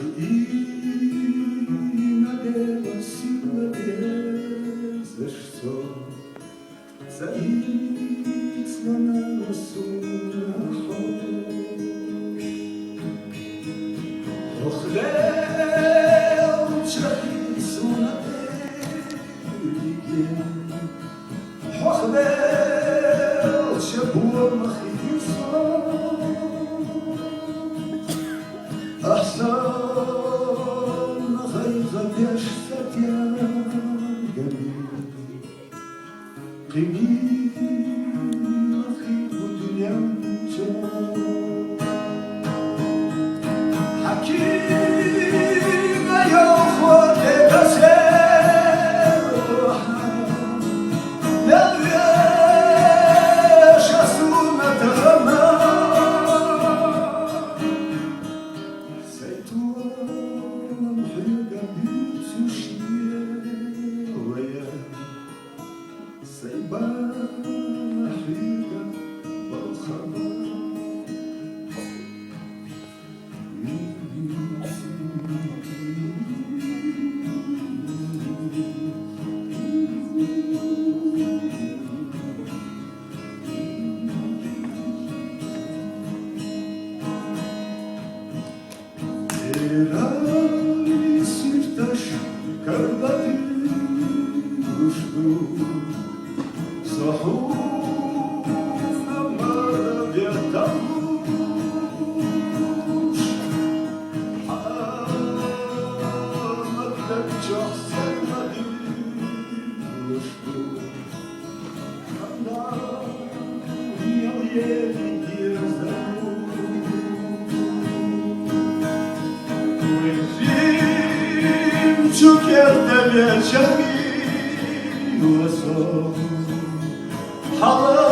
І надевасила за що заїцла на носу наход. Охлел чахису на теліге, охлел чабуа махисо, אחסון החיים חדש קצת יגמי חיגי אחי בודניין צ'ו חכים היוכות לבשר להרש אסור מתחמה سيبا حيقا بالخبا Eray sirtaş karladı uçtu صحوفنا مرة بيرتوش حامدك شخصا مدينوش خلاني عيالي يرزقوش ويجيم شكرت بيشمي وصوم حرام